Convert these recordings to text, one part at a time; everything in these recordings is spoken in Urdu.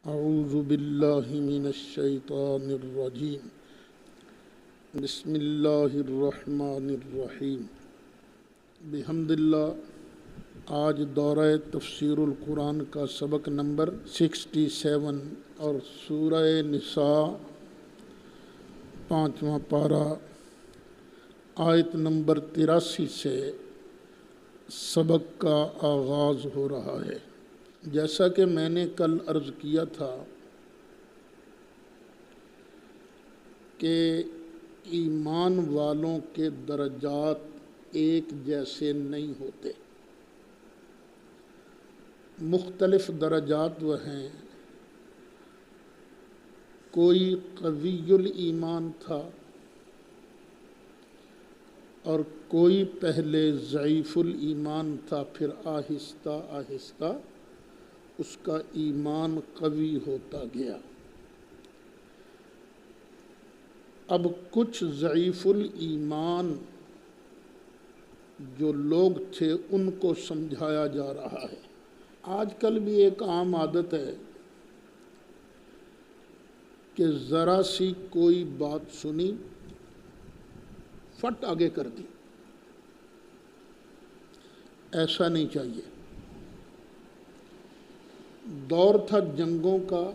اعوذ باللہ من الشیطان الرجیم بسم اللہ الرحمن الرحیم بحمد اللہ۔ آج دورہ تفسیر القرآن کا سبق نمبر 67 اور سورہ نساء 5واں پارہ آیت نمبر 83 سے سبق کا آغاز ہو رہا ہے۔ جیسا کہ میں نے کل عرض کیا تھا کہ ایمان والوں کے درجات ایک جیسے نہیں ہوتے، مختلف درجات وہ ہیں۔ کوئی قوی الایمان تھا اور کوئی پہلے ضعیف الایمان تھا، پھر آہستہ آہستہ اس کا ایمان قوی ہوتا گیا۔ اب کچھ ضعیف الایمان جو لوگ تھے ان کو سمجھایا جا رہا ہے۔ آج کل بھی ایک عام عادت ہے کہ ذرا سی کوئی بات سنی فٹ آگے کر دی۔ ایسا نہیں چاہیے۔ دور تھا جنگوں کا،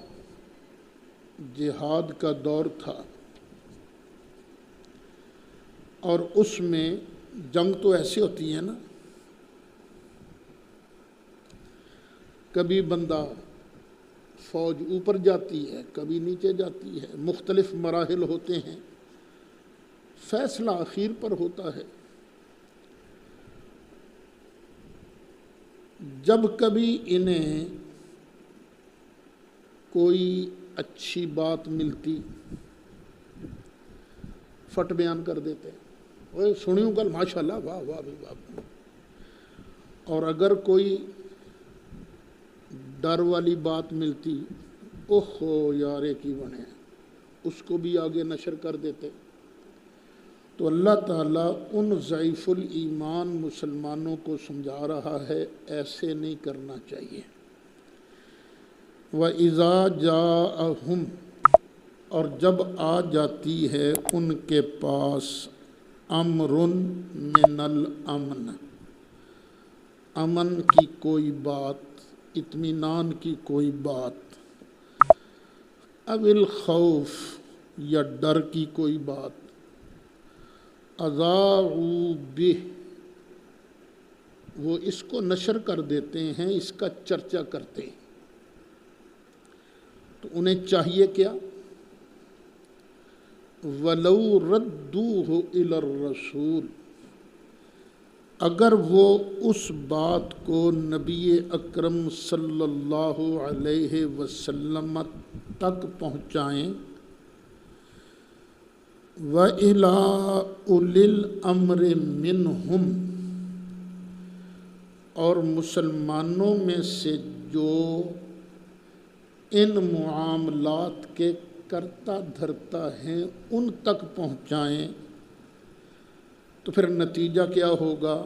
جہاد کا دور تھا، اور اس میں جنگ تو ایسی ہوتی ہے نا، کبھی بندہ فوج اوپر جاتی ہے، کبھی نیچے جاتی ہے، مختلف مراحل ہوتے ہیں، فیصلہ آخر پر ہوتا ہے۔ جب کبھی انہیں کوئی اچھی بات ملتی فٹ بیان کر دیتے، وہ سنیوں کل ماشاءاللہ واہ واہ بھی واہ۔ اور اگر کوئی ڈر والی بات ملتی، اوہو یارے کی بنے، اس کو بھی آگے نشر کر دیتے۔ تو اللہ تعالیٰ ان ضعیف الایمان مسلمانوں کو سمجھا رہا ہے ایسے نہیں کرنا چاہیے۔ وَإِذَا جَاءَهُمْ، اور جب آ جاتی ہے ان کے پاس، امر من الامن، امن کی کوئی بات، اطمینان کی کوئی بات، او الخوف، یا ڈر کی کوئی بات، اذاعوا بہ، وہ اس کو نشر کر دیتے ہیں، اس کا چرچا کرتے ہیں۔ تو انہیں چاہیے کیا؟ وَلَوْ رَدُّوهُ إِلَى الرَّسُولِ، اگر وہ اس بات کو نبی اکرم صلی اللہ علیہ وسلم تک پہنچائیں، وَإِلَىٰ أُولِي الْأَمْرِ مِنْهُمْ، اور مسلمانوں میں سے جو ان معاملات کے کرتا دھرتا ہیں ان تک پہنچائیں، تو پھر نتیجہ کیا ہوگا؟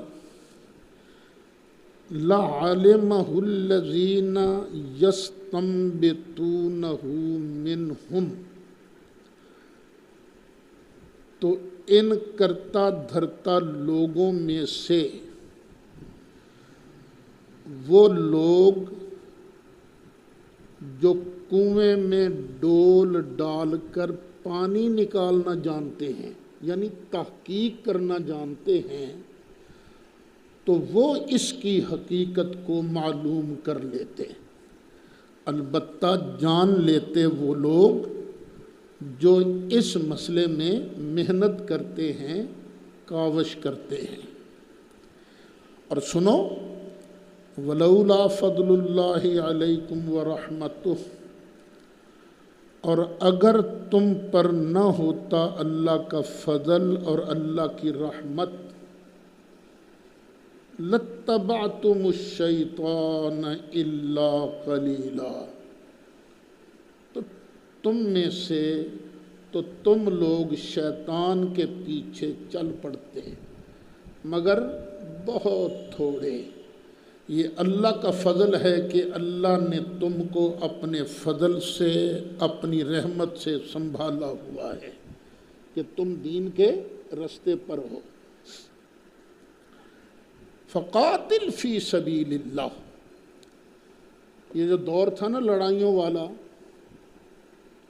لَعَلِمَهُ الَّذِينَ يَسْتَنبِطُونَهُ مِنْهُمْ، تو ان کرتا دھرتا لوگوں میں سے وہ لوگ جو کنویں میں ڈول ڈال کر پانی نکالنا جانتے ہیں، یعنی تحقیق کرنا جانتے ہیں، تو وہ اس کی حقیقت کو معلوم کر لیتے۔ البتہ جان لیتے وہ لوگ جو اس مسئلے میں محنت کرتے ہیں، کاوش کرتے ہیں۔ اور سنو، وَلَوْلَا فَضْلُ اللَّهِ عَلَيْكُمْ وَرَحْمَتُهُ، اور اگر تم پر نہ ہوتا اللہ کا فضل اور اللہ کی رحمت، لَاتَّبَعْتُمُ الشَّيْطَانَ إِلَّا قَلِيلًا، تو تم میں سے تو تم لوگ شیطان کے پیچھے چل پڑتے مگر بہت تھوڑے، یہ اللہ کا فضل ہے کہ اللہ نے تم کو اپنے فضل سے، اپنی رحمت سے سنبھالا ہوا ہے کہ تم دین کے رستے پر ہو۔ فقاتل فی سبیل اللہ، یہ جو دور تھا نا لڑائیوں والا،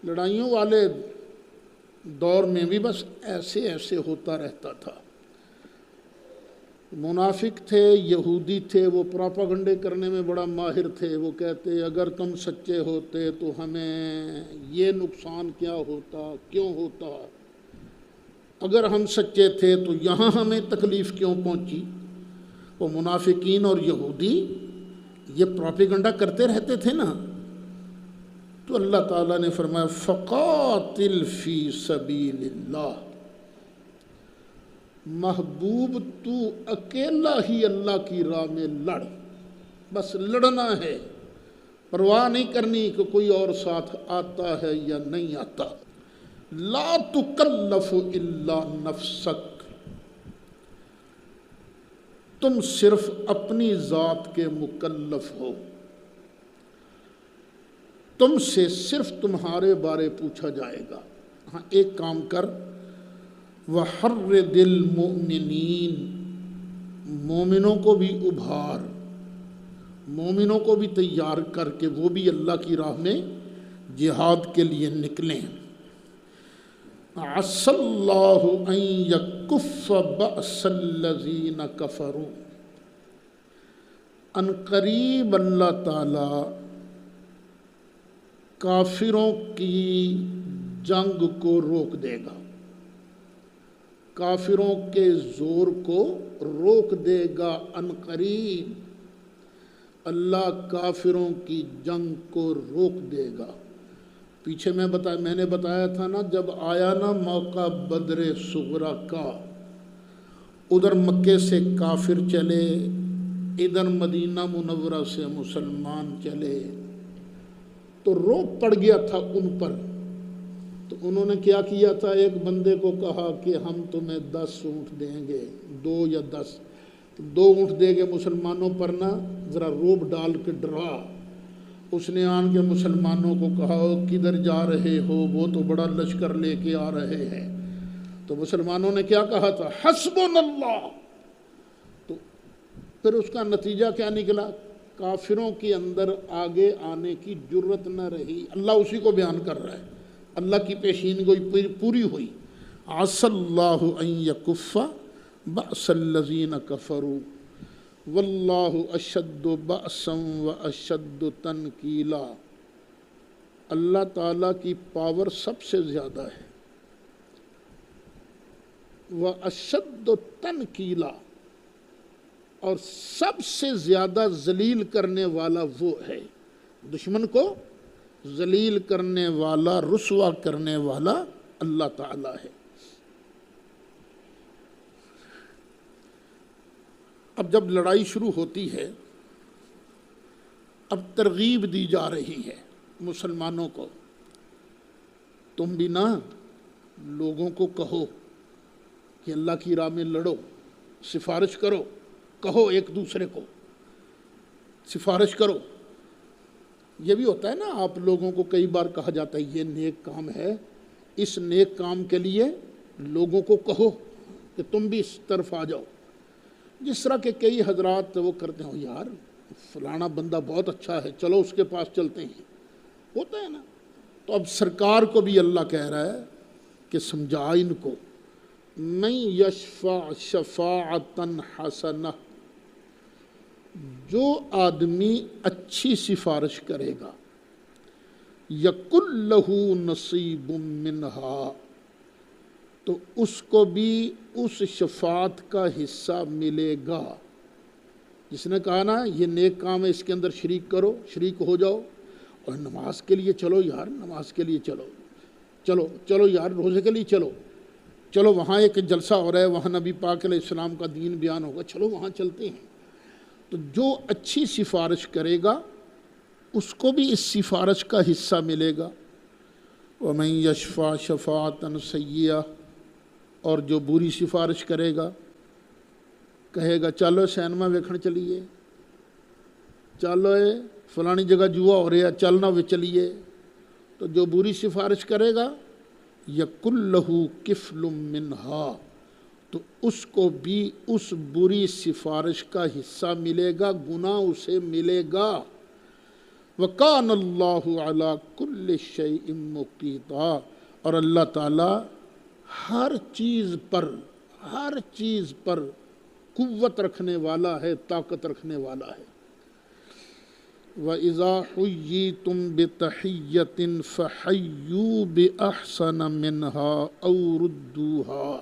لڑائیوں والے دور میں بھی بس ایسے ایسے ہوتا رہتا تھا۔ منافق تھے، یہودی تھے، وہ پراپاگنڈے کرنے میں بڑا ماہر تھے۔ وہ کہتے اگر تم سچے ہوتے تو ہمیں یہ نقصان کیا ہوتا، کیوں ہوتا، اگر ہم سچے تھے تو یہاں ہمیں تکلیف کیوں پہنچی۔ وہ منافقین اور یہودی یہ پراپاگنڈا کرتے رہتے تھے نا، تو اللہ تعالیٰ نے فرمایا فقاتل فی سبیل اللہ، محبوب تو اکیلا ہی اللہ کی راہ میں لڑ، بس لڑنا ہے، پرواہ نہیں کرنی کہ کوئی اور ساتھ آتا ہے یا نہیں آتا۔ لا تکلف الا نفسک، تم صرف اپنی ذات کے مکلف ہو، تم سے صرف تمہارے بارے پوچھا جائے گا۔ ہاں ایک کام کر، وحرد المؤمنین، مومنوں کو بھی ابھار، مومنوں کو بھی تیار کر کے وہ بھی اللہ کی راہ میں جہاد کے لیے نکلیں۔ عسى اللہ ان یکف بأس الذین کفروا، ان قریب اللہ تعالی کافروں کی جنگ کو روک دے گا، کافروں کے زور کو روک دے گا۔ ان قریب اللہ کافروں کی جنگ کو روک دے گا۔ پیچھے میں نے بتایا تھا نا، جب آیا نا موقع بدر صغریٰ کا، ادھر مکے سے کافر چلے، ادھر مدینہ منورہ سے مسلمان چلے، تو روب پڑ گیا تھا ان پر۔ تو انہوں نے کیا کیا تھا، ایک بندے کو کہا کہ ہم تمہیں 10 اونٹ دیں گے، 2 یا 10، 2 اونٹ دے گے مسلمانوں پر نا، ذرا روب ڈال کے ڈرا۔ اس نے آن کے مسلمانوں کو کہا کدھر جا رہے ہو، وہ تو بڑا لشکر لے کے آ رہے ہیں۔ تو مسلمانوں نے کیا کہا تھا، حسبنا اللہ۔ تو پھر اس کا نتیجہ کیا نکلا، کافروں کے اندر آگے آنے کی جرت نہ رہی۔ اللہ اسی کو بیان کر رہا ہے، اللہ کی پیشین گوئی پوری ہوئی۔ عسى اللہ ان یکف بأس الذین کفروا واللہ اشد بأسا واشد تنکیلا، اللہ تعالیٰ کی پاور سب سے زیادہ ہے، واشد تنکیلا، اور سب سے زیادہ ذلیل کرنے والا وہ ہے، دشمن کو ذلیل کرنے والا، رسوا کرنے والا اللہ تعالیٰ ہے۔ اب جب لڑائی شروع ہوتی ہے، اب ترغیب دی جا رہی ہے مسلمانوں کو، تم بھی نہ لوگوں کو کہو کہ اللہ کی راہ میں لڑو، سفارش کرو، کہو ایک دوسرے کو سفارش کرو۔ یہ بھی ہوتا ہے نا، آپ لوگوں کو کئی بار کہا جاتا ہے یہ نیک کام ہے، اس نیک کام کے لیے لوگوں کو کہو کہ تم بھی اس طرف آ جاؤ۔ جس طرح کہ کئی حضرات وہ کرتے ہو، یار فلانا بندہ بہت اچھا ہے، چلو اس کے پاس چلتے ہیں، ہوتا ہے نا۔ تو اب سرکار کو بھی اللہ کہہ رہا ہے کہ سمجھا ان کو، من یشفع شفاعتا حسنہ، جو آدمی اچھی سفارش کرے گا، یکن لہ نصیب منہا، تو اس کو بھی اس شفاعت کا حصہ ملے گا۔ جس نے کہا نا یہ نیک کام ہے، اس کے اندر شریک کرو، شریک ہو جاؤ، اور نماز کے لیے چلو یار، نماز کے لیے چلو یار، روزے کے لیے چلو وہاں ایک جلسہ ہو رہا ہے، وہاں نبی پاک علیہ السلام کا دین بیان ہوگا، چلو وہاں چلتے ہیں۔ تو جو اچھی سفارش کرے گا اس کو بھی اس سفارش کا حصہ ملے گا۔ وَمَن يَشْفَعْ شَفَاعَةً سَيِّئَةً، اور جو بری سفارش کرے گا، کہے گا چلو سینما ویکھن چلیے، چلو فلانی جگہ جوا ہو رہا ہے چلنا وہ چلیے، تو جو بری سفارش کرے گا یکل لہو کفل منہا، تو اس کو بھی اس بری سفارش کا حصہ ملے گا، گناہ اسے ملے گا۔ وَكَانَ اللَّهُ عَلَىٰ كُلِّ شَيْءٍ مُقِيتًا، اور اللہ تعالیٰ ہر چیز پر قوت رکھنے والا ہے، طاقت رکھنے والا ہے۔ وَإِذَا حُيِّيتُم بِتَحِيَّةٍ فَحَيُّوا بِأَحْسَنَ مِنْهَا أَوْ رُدُّوهَا،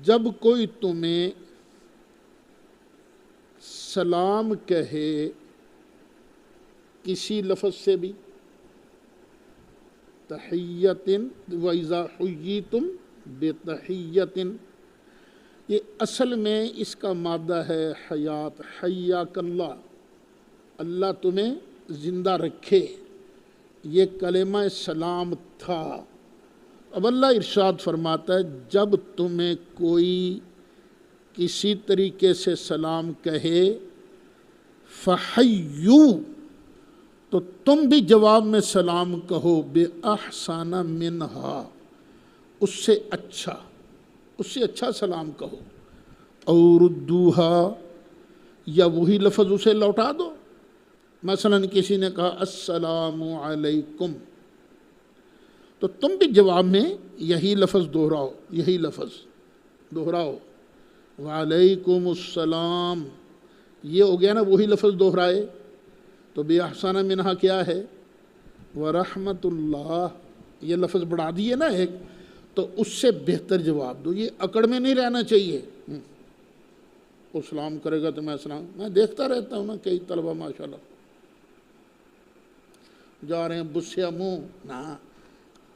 جب کوئی تمہیں سلام کہے کسی لفظ سے بھی، تحیّۃٍ، وَإِذَا حُيِّيتُم بِتَحِيَّةٍ، یہ اصل میں اس کا مادہ ہے حیات، حیاک اللہ، اللہ تمہیں زندہ رکھے، یہ کلمہ سلام تھا۔ اب اللہ ارشاد فرماتا ہے جب تمہیں کوئی کسی طریقے سے سلام کہے، فحیّو، تو تم بھی جواب میں سلام کہو، بِأَحْسَنَ مِنْہا، اس سے اچھا سلام کہو، او ردوہا، یا وہی لفظ اسے لوٹا دو۔ مثلا کسی نے کہا السلام علیکم، تو تم بھی جواب میں یہی لفظ دہراؤ، وعلیکم السلام، یہ ہو گیا نا وہی لفظ دہرائے، تو بے احسان منہا کیا ہے، ورحمت اللہ، یہ لفظ بڑھا دیے نا ایک، تو اس سے بہتر جواب دو، یہ اکڑ میں نہیں رہنا چاہیے۔ وہ سلام کرے گا تو میں سلام، میں دیکھتا رہتا ہوں نا کئی طلبہ ماشاءاللہ جا رہے ہیں بسیا منہ، نہ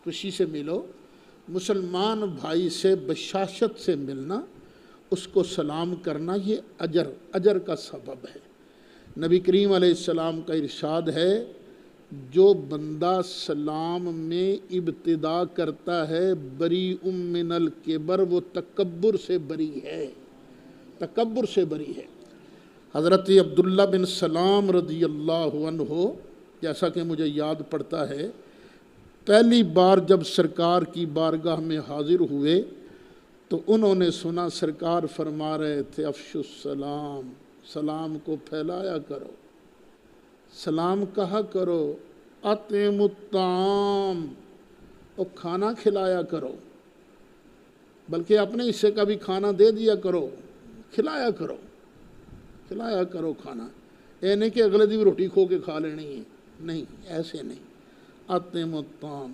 خوشی سے ملو، مسلمان بھائی سے بشاشت سے ملنا، اس کو سلام کرنا، یہ اجر کا سبب ہے۔ نبی کریم علیہ السلام کا ارشاد ہے جو بندہ سلام میں ابتدا کرتا ہے بریء من الکبر، وہ تکبر سے بری ہے، حضرت عبداللہ بن سلام رضی اللہ عنہ، جیسا کہ مجھے یاد پڑتا ہے، پہلی بار جب سرکار کی بارگاہ میں حاضر ہوئے تو انہوں نے سنا سرکار فرما رہے تھے افشوا السلام، سلام کو پھیلایا کرو، سلام کہا کرو، اطعموا الطعام، اور کھانا کھلایا کرو، بلکہ اپنے حصے کا بھی کھانا دے دیا کرو، کھلایا کرو کھانا، یہ نہیں کہ اگلے دن روٹی کھو کے کھا لینی ہے، نہیں، ایسے نہیں، اطعموا الطعام،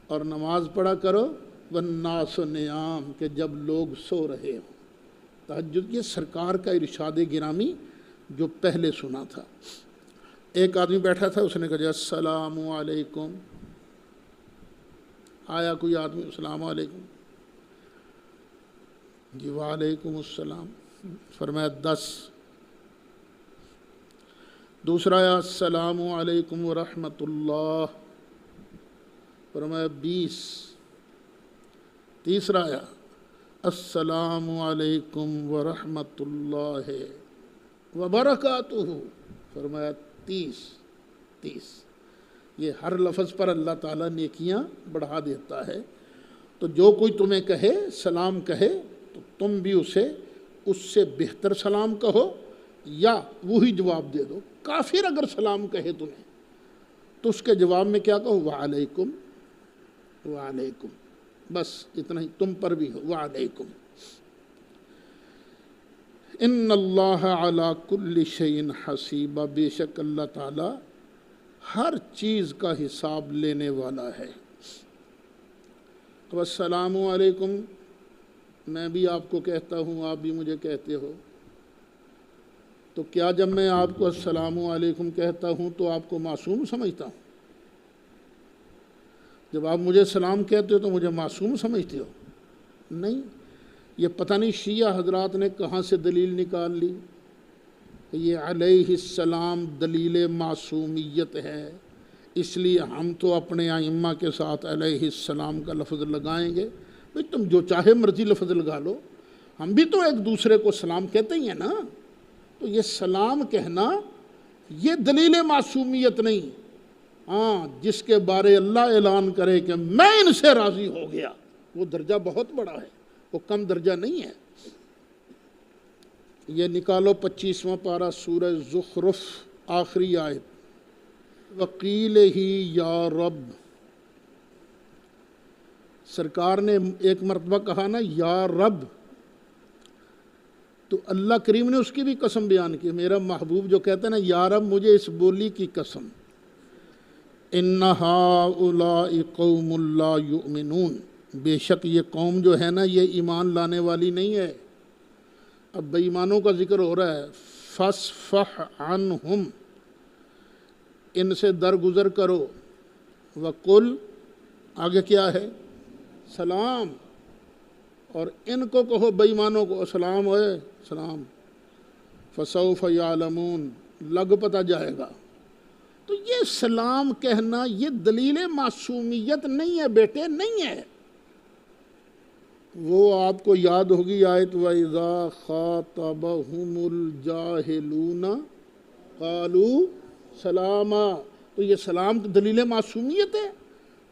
اور نماز پڑھا کرو، والناس نیام، کہ جب لوگ سو رہے ہوں، تہجد، یہ سرکار کا ارشاد گرامی جو پہلے سنا تھا۔ ایک آدمی بیٹھا تھا، اس نے کہا السلام علیکم، آیا کوئی آدمی، السلام علیکم، جی وعلیکم السلام، فرمایا 10۔ دوسرا آیا السلام علیکم ورحمۃ اللہ، فرمایا 20۔ تیسرا آیا السلام علیکم ورحمۃ اللہ وبرکاتہ، فرمایا 30۔ یہ ہر لفظ پر اللہ تعالیٰ نیکیاں بڑھا دیتا ہے۔ تو جو کوئی تمہیں کہے، سلام کہے، تو تم بھی اسے اس سے بہتر سلام کہو یا وہی جواب دے دو۔ کافر اگر سلام کہے تمہیں تو اس کے جواب میں کیا کہو، وعلیکم، بس اتنا ہی، تم پر بھی ہو، وعلیکم۔ ان اللہ علی کل شیء حسیب، بے شک اللہ تعالی ہر چیز کا حساب لینے والا ہے۔ تو السلام علیکم میں بھی آپ کو کہتا ہوں، آپ بھی مجھے کہتے ہو، تو کیا جب میں آپ کو السلام علیکم کہتا ہوں تو آپ کو معصوم سمجھتا ہوں؟ جب آپ مجھے سلام کہتے ہو تو مجھے معصوم سمجھتے ہو؟ نہیں، یہ پتہ نہیں شیعہ حضرات نے کہاں سے دلیل نکال لی، یہ علیہ السلام دلیل معصومیت ہے، اس لیے ہم تو اپنے ائمہ کے ساتھ علیہ السلام کا لفظ لگائیں گے۔ بھئی تم جو چاہے مرضی لفظ لگا لو، ہم بھی تو ایک دوسرے کو سلام کہتے ہی ہیں نا، تو یہ سلام کہنا یہ دلیل معصومیت نہیں، ہاں جس کے بارے اللہ اعلان کرے کہ میں ان سے راضی ہو گیا، وہ درجہ بہت بڑا ہے، وہ کم درجہ نہیں ہے۔ یہ نکالو 25واں پارہ سورہ زخرف آخری آیت، وقیل ہی یا رب، سرکار نے ایک مرتبہ کہا نا یا رب، تو اللہ کریم نے اس کی بھی قسم بیان کی، میرا محبوب جو کہتا ہے نا یا رب مجھے اس بولی کی قسم، ان ہؤلاء قوم لا یؤمنون، بے شک یہ قوم جو ہے نا یہ ایمان لانے والی نہیں ہے۔ اب بے ایمانوں کا ذکر ہو رہا ہے، فاصفح عنہم، ان سے درگزر کرو، وقل، آگے کیا ہے، سلام، اور ان کو کہو بے ایمانوں کو سلام ہوئے سلام، فسوف یعلمون، لگ پتہ جائے گا۔ تو یہ سلام کہنا یہ دلیل معصومیت نہیں ہے بیٹے، نہیں ہے۔ وہ آپ کو یاد ہوگی آیت وَإِذَا خَاطَبَهُمُ الْجَاهِلُونَ قَالُوا سَلَامًا، تو یہ سلام دلیل معصومیت ہے۔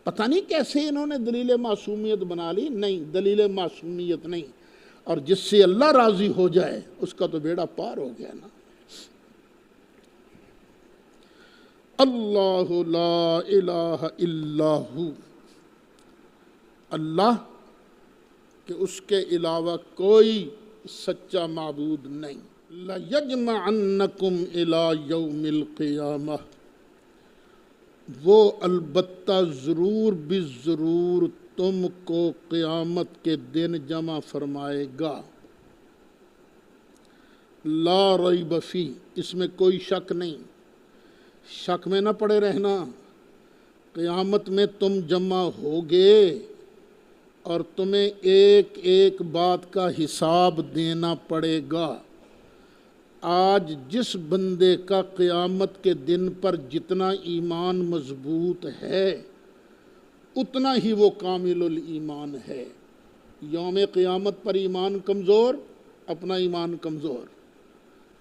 پتہ نہیں کیسے انہوں نے دلیل معصومیت بنا لی، نہیں، دلیل معصومیت نہیں، اور جس سے اللہ راضی ہو جائے اس کا تو بیڑا پار ہو گیا نا۔ اللہ لا الہ الا ہو، اللہ کہ اس کے علاوہ کوئی سچا معبود نہیں۔ لَيَجْمَعَنَّكُمْ إِلَىٰ يَوْمِ الْقِيَامَةِ، وہ البتہ ضرور بالضرور تم کو قیامت کے دن جمع فرمائے گا۔ لا ریب فیہ، اس میں کوئی شک نہیں، شک میں نہ پڑے رہنا، قیامت میں تم جمع ہوگے اور تمہیں ایک ایک بات کا حساب دینا پڑے گا۔ آج جس بندے کا قیامت کے دن پر جتنا ایمان مضبوط ہے اتنا ہی وہ کامل الایمان ہے۔ یوم قیامت پر ایمان کمزور، اپنا ایمان کمزور،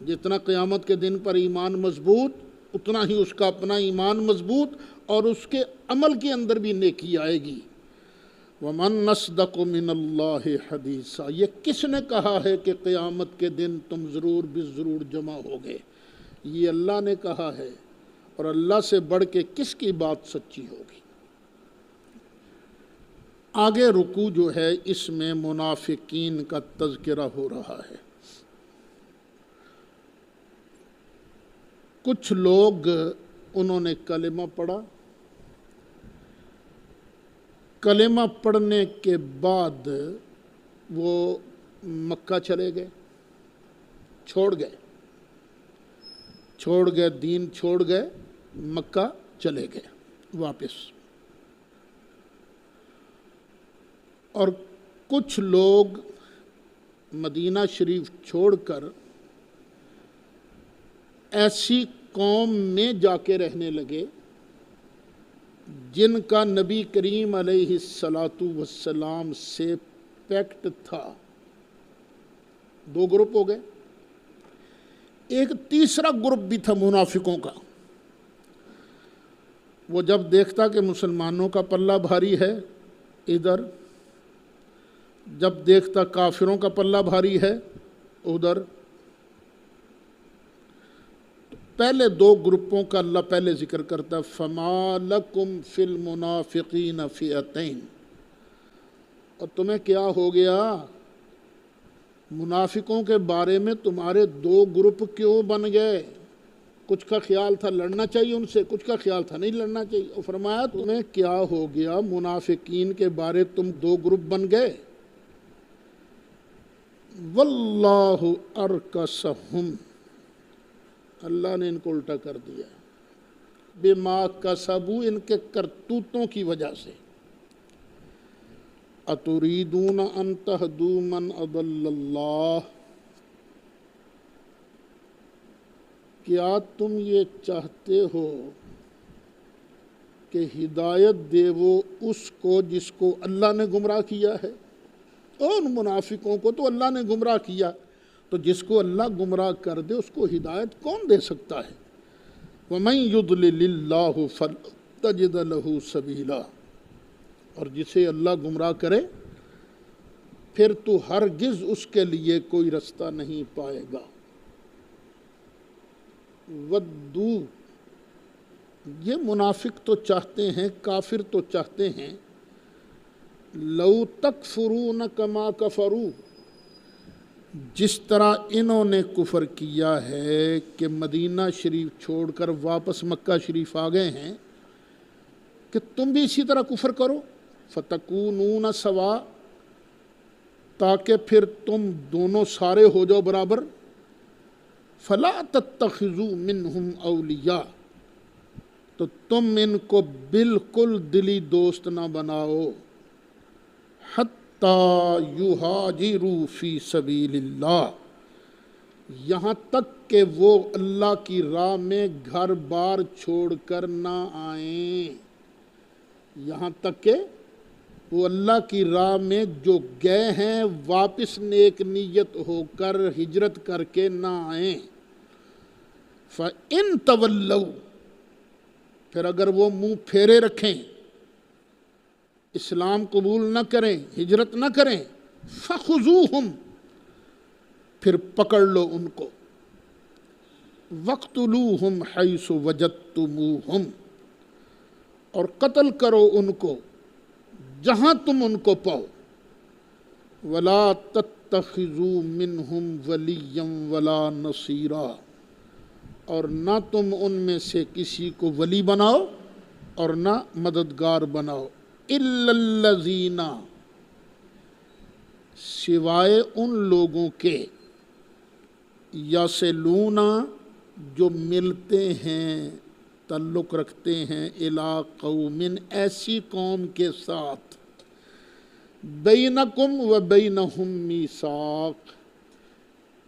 جتنا قیامت کے دن پر ایمان مضبوط اتنا ہی اس کا اپنا ایمان مضبوط، اور اس کے عمل کے اندر بھی نیکی آئے گی۔ وَمَنْ أَصْدَقُ مِنَ اللَّهِ حَدِيثًا، یہ کس نے کہا ہے کہ قیامت کے دن تم ضرور بالضرور جمع ہوگے؟ یہ اللہ نے کہا ہے، اور اللہ سے بڑھ کے کس کی بات سچی ہوگی؟ آگے رکوع جو ہے اس میں منافقین کا تذکرہ ہو رہا ہے۔ کچھ لوگ انہوں نے کلمہ پڑھا، کلمہ پڑھنے کے بعد وہ مکہ چلے گئے، چھوڑ گئے دین، چھوڑ گئے مکہ چلے گئے واپس، اور کچھ لوگ مدینہ شریف چھوڑ کر ایسی قوم میں جا کے رہنے لگے جن کا نبی کریم علیہ السلام سے پیکٹ تھا۔ دو گروپ ہو گئے، ایک تیسرا گروپ بھی تھا منافقوں کا۔ وہ جب دیکھتا کہ مسلمانوں کا پلہ بھاری ہے ادھر، جب دیکھتا کافروں کا پلہ بھاری ہے ادھر، پہلے دو گروپوں کا اللہ پہلے ذکر کرتا، فَمَا لَكُمْ فِي الْمُنَافِقِينَ فِئَتَيْنِ، اور تمہیں کیا ہو گیا، منافقوں کے بارے میں تمہارے دو گروپ کیوں بن گئے؟ کچھ کا خیال تھا لڑنا چاہیے ان سے، کچھ کا خیال تھا نہیں لڑنا چاہیے، اور فرمایا تمہیں کیا ہو گیا، منافقین کے بارے تم دو گروپ بن گئے۔ وَاللَّهُ أَرْكَسَهُمْ، اللہ نے ان کو الٹا کر دیا، بما کسبوا، ان کے کرتوتوں کی وجہ سے۔ اتریدون ان تہدوا من اضل اللہ، کیا تم یہ چاہتے ہو کہ ہدایت دے وہ اس کو جس کو اللہ نے گمراہ کیا ہے؟ ان منافقوں کو تو اللہ نے گمراہ کیا، تو جس کو اللہ گمراہ کر دے اس کو ہدایت کون دے سکتا ہے؟ وَمَن يُضْلِلِ اللَّهُ فَلَن تَجِدَ لَهُ سَبِيلًا، اور جسے اللہ گمراہ کرے پھر تو ہرگز اس کے لیے کوئی رستہ نہیں پائے گا۔ وَدُّو، یہ منافق تو چاہتے ہیں، کافر تو چاہتے ہیں، لَوْ تَكْفُرُونَ كَمَا كَفَرُوا، جس طرح انہوں نے کفر کیا ہے کہ مدینہ شریف چھوڑ کر واپس مکہ شریف آ گئے ہیں، کہ تم بھی اسی طرح کفر کرو، فَتَكُونُونَ سَوَاءً، تاکہ پھر تم دونوں سارے ہو جاؤ برابر۔ فَلَا تَتَّخِذُوا مِنْهُمْ أَوْلِيَاءَ، تو تم ان کو بالکل دلی دوست نہ بناؤ، حَتَّى يُهَاجِرُوا فِي سَبِيلِ اللَّهِ، یہاں تک کہ وہ اللہ کی راہ میں گھر بار چھوڑ کر نہ آئیں، یہاں تک کہ وہ اللہ کی راہ میں جو گئے ہیں واپس نیک نیت ہو کر ہجرت کر کے نہ آئیں۔ فَإِن تَوَلَّوْا، پھر اگر وہ منہ پھیرے رکھیں، اسلام قبول نہ کریں، ہجرت نہ کریں، فَخُذُوهُمْ، پھر پکڑ لو ان کو، وَاقْتُلُوهُمْ حَيْثُ وَجَدتُّمُوهُمْ، اور قتل کرو ان کو جہاں تم ان کو پاؤ، وَلَا تَتَّخِذُوا مِنْهُمْ وَلِيًّا وَلَا نَصِيرًا، اور نہ تم ان میں سے کسی کو ولی بناؤ اور نہ مددگار بناؤ، إِلَّا الَّذِينَ، سوائے ان لوگوں کے، یَصِلُونَ، جو ملتے ہیں، تعلق رکھتے ہیں، إِلَىٰ قَوْمٍ، ایسی قوم کے ساتھ، بَيْنَكُمْ وَبَيْنَهُمْ مِيثَاقٌ،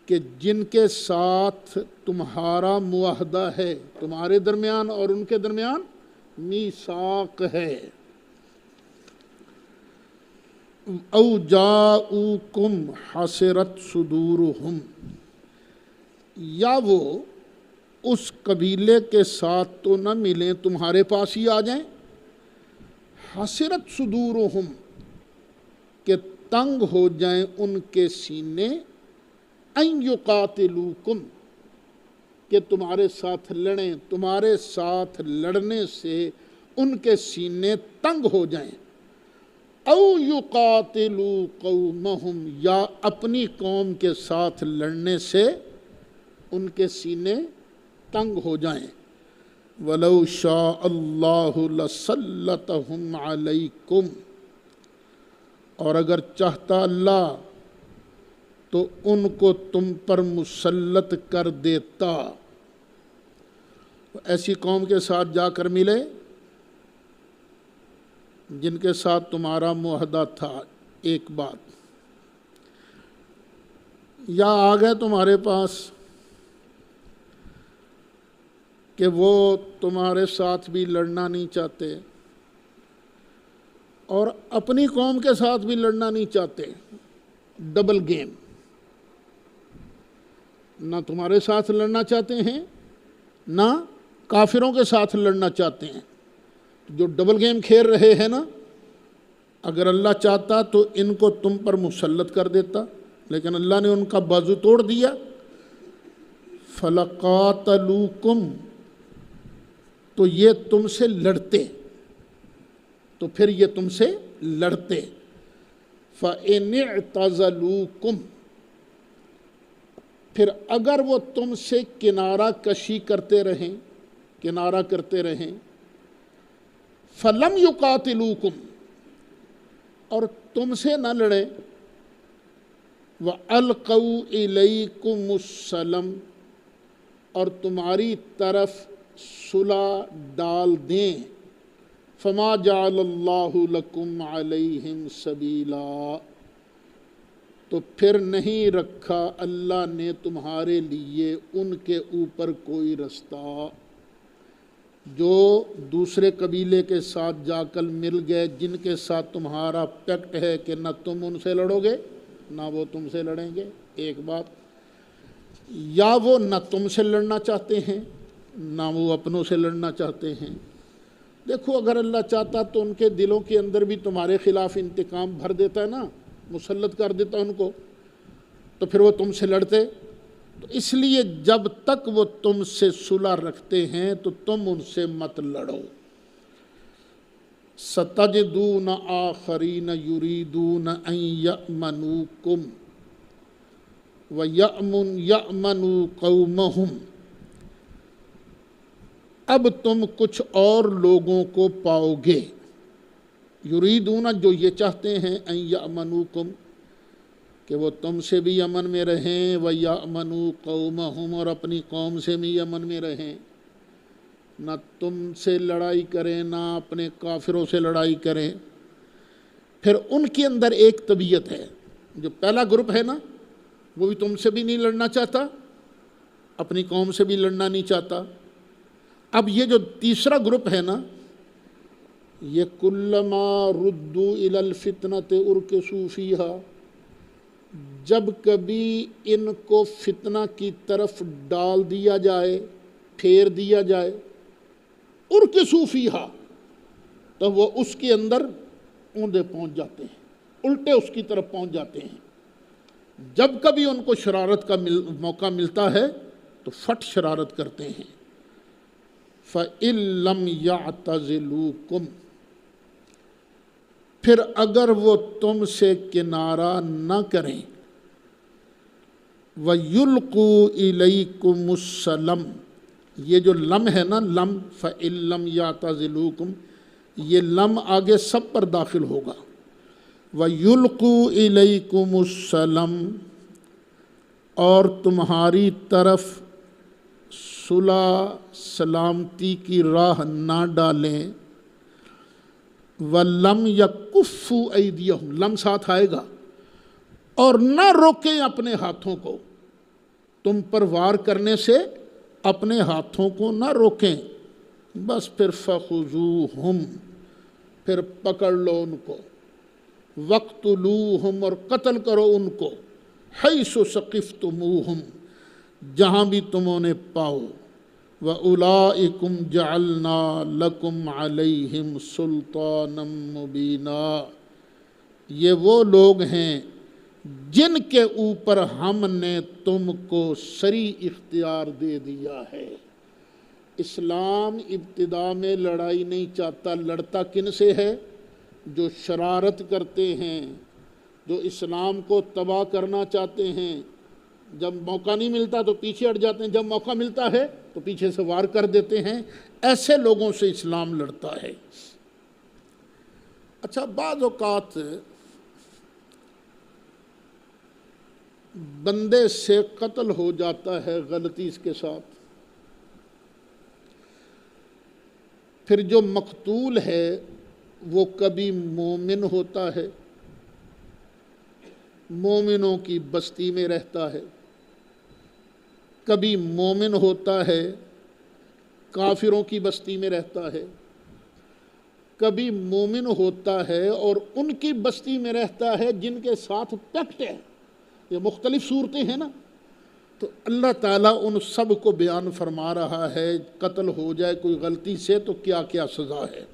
کہ جن کے ساتھ تمہارا معاہدہ ہے، تمہارے درمیان اور ان کے درمیان میثاق ہے۔ أَوْ جَاءُوكُمْ حَسِرَتْ صُدُورُهُمْ، یا وہ اس قبیلے کے ساتھ تو نہ ملیں، تمہارے پاس ہی آ جائیں، حسرت صدورہم، کہ تنگ ہو جائیں ان کے سینے، ان یقاتلوکم، کہ تمہارے ساتھ لڑیں، تمہارے ساتھ لڑنے سے ان کے سینے تنگ ہو جائیں، او یقاتلوا قومہم، یا اپنی قوم کے ساتھ لڑنے سے ان کے سینے تنگ ہو جائیں۔ وَلَوْ شَاءَ اللَّهُ لَسَلَّطَهُمْ عَلَيْكُمْ، اور اگر چاہتا اللہ تو ان کو تم پر مسلط کر دیتا۔ ایسی قوم کے ساتھ جا کر ملے جن کے ساتھ تمہارا معاہدہ تھا، ایک بات، یا آ گئے تمہارے پاس کہ وہ تمہارے ساتھ بھی لڑنا نہیں چاہتے اور اپنی قوم کے ساتھ بھی لڑنا نہیں چاہتے، ڈبل گیم، نہ تمہارے ساتھ لڑنا چاہتے ہیں نہ کافروں کے ساتھ لڑنا چاہتے ہیں، جو ڈبل گیم کھیل رہے ہیں نا، اگر اللہ چاہتا تو ان کو تم پر مسلط کر دیتا، لیکن اللہ نے ان کا بازو توڑ دیا۔ فَلَقَاتَلُوكُمْ، تو یہ تم سے لڑتے، تو پھر یہ تم سے لڑتے۔ فَإِنِ اعْتَزَلُوكُمْ، پھر اگر وہ تم سے کنارہ کشی کرتے رہیں، کنارہ کرتے رہیں، فَلَمْ يُقَاتِلُوكُمْ، اور تم سے نہ لڑیں، وَأَلْقَوْا إِلَيْكُمُ السَّلَمَ، اور تمہاری طرف صلح ڈال دیں، فَمَا جَعَلَ اللَّهُ لَكُمْ عَلَيْهِمْ سَبِيلًا، تو پھر نہیں رکھا اللہ نے تمہارے لیے ان کے اوپر کوئی رستہ۔ جو دوسرے قبیلے کے ساتھ جا کر مل گئے، جن کے ساتھ تمہارا پیکٹ ہے کہ نہ تم ان سے لڑو گے نہ وہ تم سے لڑیں گے، ایک بات۔ یا وہ نہ تم سے لڑنا چاہتے ہیں نہ وہ اپنوں سے لڑنا چاہتے ہیں۔ دیکھو اگر اللہ چاہتا تو ان کے دلوں کے اندر بھی تمہارے خلاف انتقام بھر دیتا ہے نا، مسلط کر دیتا ان کو، تو پھر وہ تم سے لڑتے۔ تو اس لیے جب تک وہ تم سے صلح رکھتے ہیں تو تم ان سے مت لڑو۔ سَتَجِدُونَ آخَرِينَ يُرِيدُونَ أَن يَأْمَنُوكُمْ وَيَأْمَنُوا قَوْمَهُمْ، اب تم کچھ اور لوگوں کو پاؤ گے، یریدون جو یہ چاہتے ہیں، ان یأمنوکم کہ وہ تم سے بھی امن میں رہیں، وَیَأْمَنُوا قَوْمَهُمْ اور اپنی قوم سے بھی امن میں رہیں، نہ تم سے لڑائی کریں نہ اپنے کافروں سے لڑائی کریں۔ پھر ان کے اندر ایک طبیعت ہے، جو پہلا گروپ ہے نا وہ بھی تم سے بھی نہیں لڑنا چاہتا، اپنی قوم سے بھی لڑنا نہیں چاہتا۔ اب یہ جو تیسرا گروپ ہے نا، یہ کلما ردوا الی الفتنۃ ارکسوا فیہا، جب کبھی ان کو فتنہ کی طرف ڈال دیا جائے، پھیر دیا جائے، ارکسوا فیہا، تو وہ اس کے اندر اوندے پہنچ جاتے ہیں، الٹے اس کی طرف پہنچ جاتے ہیں۔ جب کبھی ان کو شرارت کا موقع ملتا ہے تو فٹ شرارت کرتے ہیں۔ فَإِن لَّمْ يَعْتَزِلُوكُمْ، پھر اگر وہ تم سے کنارہ نہ کریں، وَيُلْقُوا إِلَيْكُمُ السَّلَمَ، یہ جو لم ہے نا، لم، فَإِن لَّمْ يَعْتَزِلُوكُمْ، یہ لم آگے سب پر داخل ہوگا۔ وَيُلْقُوا إِلَيْكُمُ السَّلَمَ، اور تمہاری طرف صلح سلامتی کی راہ نہ ڈالیں۔ وَلَمْ يَكُفُّوا أَيْدِيَهُمْ، لم ساتھ آئے گا، اور نہ روکیں اپنے ہاتھوں کو، تم پر وار کرنے سے اپنے ہاتھوں کو نہ روکیں، بس پھر فَخُذُوهُمْ، پھر پکڑ لو ان کو، وَاقْتُلُوهُمْ، اور قتل کرو ان کو، حَيْثُ ثَقِفْتُمُوهُمْ، جہاں بھی تم انہیں پاؤ، وَأُولَئِكُمْ جَعَلْنَا لَكُمْ عَلَيْهِمْ سُلْطَانًا مُبِينًا، یہ وہ لوگ ہیں جن کے اوپر ہم نے تم کو صریح اختیار دے دیا ہے۔ اسلام ابتدا میں لڑائی نہیں چاہتا، لڑتا کن سے ہے؟ جو شرارت کرتے ہیں، جو اسلام کو تباہ کرنا چاہتے ہیں۔ جب موقع نہیں ملتا تو پیچھے ہٹ جاتے ہیں، جب موقع ملتا ہے تو پیچھے سے وار کر دیتے ہیں، ایسے لوگوں سے اسلام لڑتا ہے۔ اچھا، بعض اوقات بندے سے قتل ہو جاتا ہے غلطی اس کے ساتھ، پھر جو مقتول ہے وہ کبھی مومن ہوتا ہے، مومنوں کی بستی میں رہتا ہے، کبھی مومن ہوتا ہے کافروں کی بستی میں رہتا ہے، کبھی مومن ہوتا ہے اور ان کی بستی میں رہتا ہے جن کے ساتھ پیکٹ ہے۔ یہ مختلف صورتیں ہیں نا، تو اللہ تعالیٰ ان سب کو بیان فرما رہا ہے، قتل ہو جائے کوئی غلطی سے تو کیا کیا سزا ہے۔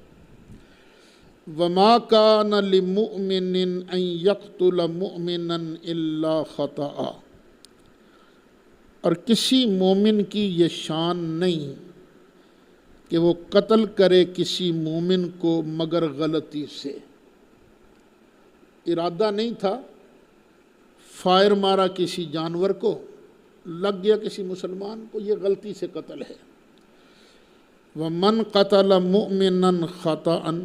وَمَا كَانَ لِمُؤْمِنٍ أَن يَقْتُلَ مُؤْمِنًا إِلَّا خَطَأً، اور کسی مومن کی یہ شان نہیں کہ وہ قتل کرے کسی مومن کو مگر غلطی سے، ارادہ نہیں تھا، فائر مارا کسی جانور کو، لگ گیا کسی مسلمان کو، یہ غلطی سے قتل ہے۔ وَمَنْ قَتَلَ مُؤْمِنًا خَطَأً،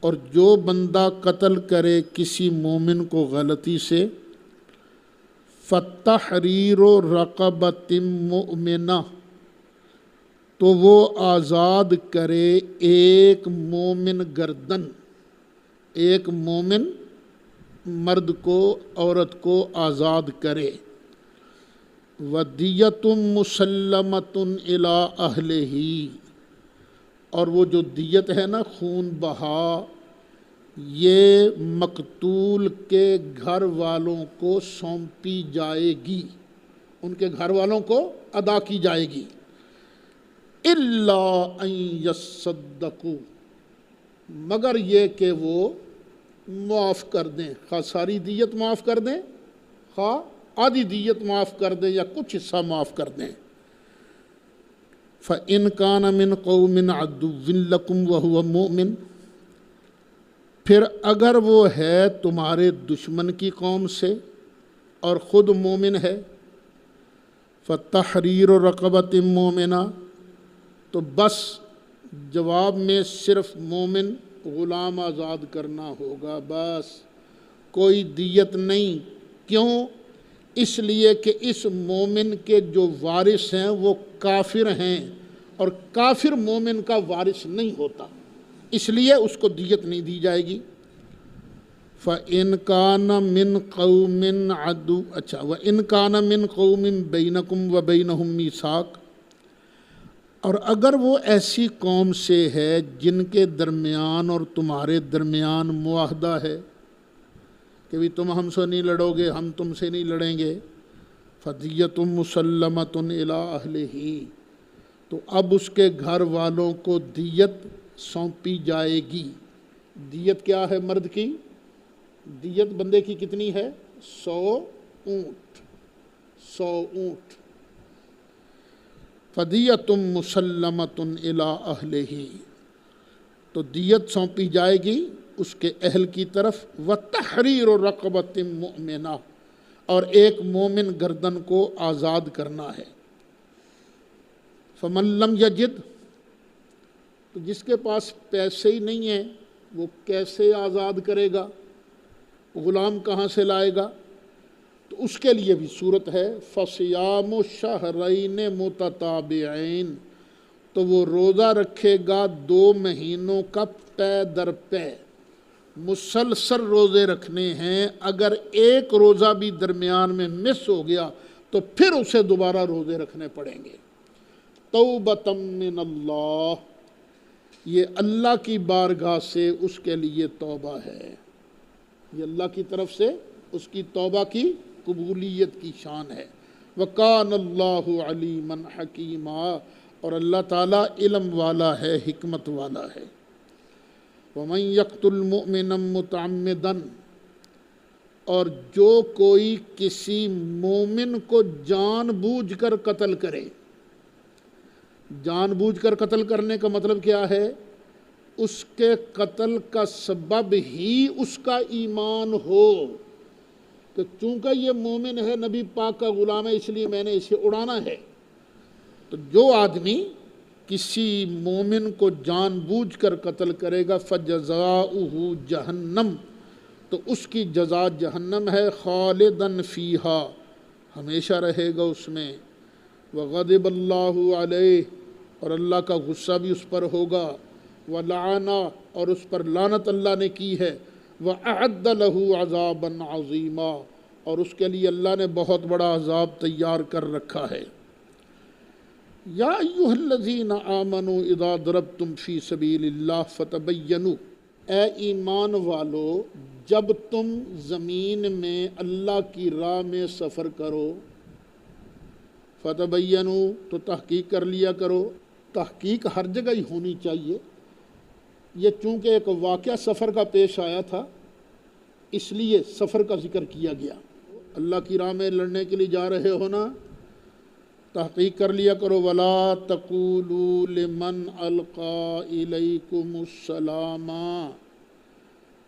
اور جو بندہ قتل کرے کسی مومن کو غلطی سے، فَتَحْرِيرُ رَقَبَةٍ مُؤْمِنَةٍ، تو وہ آزاد کرے ایک مومن گردن، ایک مومن مرد کو، عورت کو آزاد کرے۔ وَدِيَّةٌ مُسَلَّمَةٌ إِلَىٰ أَهْلِهِ، اور وہ جو دیت ہے نا، خون بہا، یہ مقتول کے گھر والوں کو سونپی جائے گی۔ ان کے گھر والوں کو ادا کی جائے گی۔ الا ان یصدقوا، مگر یہ کہ وہ معاف کر دیں، خواہ ساری دیت معاف کر دیں، خواہ آدھی دیت معاف کر دیں یا کچھ حصہ معاف کر دیں۔ فَإِنْ كَانَ مِنْ قَوْمٍ عَدُوٍّ لَكُمْ وَهُوَ مُؤْمِنٌ، پھر اگر وہ ہے تمہارے دشمن کی قوم سے اور خود مومن ہے، فَتَحْرِيرُ رَقَبَةٍ مُؤْمِنَةٍ، تو بس جواب میں صرف مومن غلام آزاد کرنا ہوگا، بس کوئی دیت نہیں۔ کیوں؟ اس لیے کہ اس مومن کے جو وارث ہیں وہ کافر ہیں، اور کافر مومن کا وارث نہیں ہوتا، اس لیے اس کو دیت نہیں دی جائے گی۔ فَإِنْ كَانَ مِنْ قَوْمٍ عَدُوٍّ، اچھا وَإِنْ كَانَ مِنْ قَوْمٍ بَيْنَكُمْ وَبَيْنَهُمْ مِيثَاقٌ، اور اگر وہ ایسی قوم سے ہے جن کے درمیان اور تمہارے درمیان معاہدہ ہے کہ بھی تم ہم سے نہیں لڑو گے، ہم تم سے نہیں لڑیں گے، فَدِيَّةٌ مُسَلَّمَةٌ إِلَىٰ أَهْلِهِ، تو اب اس کے گھر والوں کو دیت سونپی جائے گی۔ دیت کیا ہے مرد کی؟ دیت بندے کی کتنی ہے؟ 100 اونٹ، 100 اونٹ۔ فَدِيَّةٌ مُسَلَّمَةٌ إِلَىٰ أَهْلِهِ، تو دیت سونپی جائے گی اس کے اہل کی طرف۔ وَتَحْرِيرُ رَقَبَةٍ مُؤْمِنَةٍ، اور ایک مومن گردن کو آزاد کرنا ہے۔ فَمَن لَّمْ يَجِدْ، تو جس کے پاس پیسے ہی نہیں ہیں وہ کیسے آزاد کرے گا، غلام کہاں سے لائے گا؟ تو اس کے لیے بھی صورت ہے، فَصِيَامُ شَهْرَيْنِ مُتَتَابِعَيْنِ، تو وہ روزہ رکھے گا 2 مہینوں کا پے در پے، مسلسل روزے رکھنے ہیں۔ اگر ایک روزہ بھی درمیان میں مس ہو گیا تو پھر اسے دوبارہ روزے رکھنے پڑیں گے۔ توبۃ من اللہ، یہ اللہ کی بارگاہ سے اس کے لیے توبہ ہے، یہ اللہ کی طرف سے اس کی توبہ کی قبولیت کی شان ہے۔ وَقَانَ اللَّهُ عَلِيمًا حَكِيمًا، اور اللہ تعالیٰ علم والا ہے، حکمت والا ہے۔ وَمَن يَقْتُلْ مُؤْمِنًا مُتَعَمِّدًا، اور جو کوئی کسی مومن کو جان بوجھ کر قتل کرے۔ جان بوجھ کر قتل کرنے کا مطلب کیا ہے؟ اس کے قتل کا سبب ہی اس کا ایمان ہو، کہ چونکہ یہ مومن ہے، نبی پاک کا غلام ہے، اس لیے میں نے اسے اڑانا ہے۔ تو جو آدمی کسی مومن کو جان بوجھ کر قتل کرے گا، فَجَزَاؤُهُ جہنم، تو اس کی جزا جہنم ہے، خالداً فیہا، ہمیشہ رہے گا اس میں۔ وَغَضِبَ اللَّهُ عَلَيْهِ، اور اللہ کا غصہ بھی اس پر ہوگا۔ وَلَعَنَهُ، اور اس پر لعنت اللہ نے کی ہے۔ وَأَعَدَّ لَهُ عَذَابًا عَظِيمًا، اور اس کے لیے اللہ نے بہت بڑا عذاب تیار کر رکھا ہے۔ یا ایھا الذین آمنوا اذا ضربتم فی سبیل اللہ فتبینوا، اے ایمان والو جب تم زمین میں اللہ کی راہ میں سفر کرو، فتبینوا، تو تحقیق کر لیا کرو۔ تحقیق ہر جگہ ہی ہونی چاہیے۔ یہ چونکہ ایک واقعہ سفر کا پیش آیا تھا، اس لیے سفر کا ذکر کیا گیا۔ اللہ کی راہ میں لڑنے کے لیے جا رہے ہو نا، تحقیق کر لیا کرو۔ وَلَا تَقُولُوا لِمَنْ أَلْقَى إِلَيْكُمُ السَّلَامَ،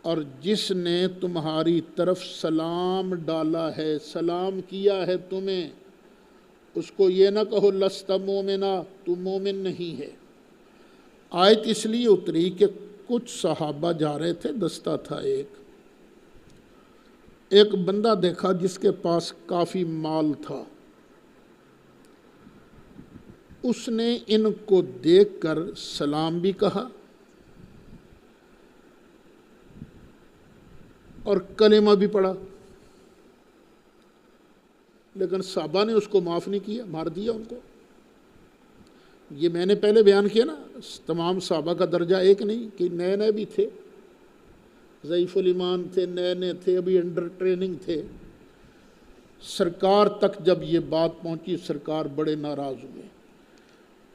اور جس نے تمہاری طرف سلام ڈالا ہے، سلام کیا ہے تمہیں، اس کو یہ نہ کہو لست مومنا، تو مومن نہیں ہے۔ آیت اس لیے اتری کہ کچھ صحابہ جا رہے تھے، دستہ تھا ایک بندہ دیکھا جس کے پاس کافی مال تھا، اس نے ان کو دیکھ کر سلام بھی کہا اور کلمہ بھی پڑھا، لیکن صحابہ نے اس کو معاف نہیں کیا، مار دیا ان کو۔ یہ میں نے پہلے بیان کیا نا، تمام صحابہ کا درجہ ایک نہیں، کہ نئے نئے بھی تھے، ضعیف الایمان تھے، نئے نئے تھے، ابھی انڈر ٹریننگ تھے۔ سرکار تک جب یہ بات پہنچی سرکار بڑے ناراض ہوئے۔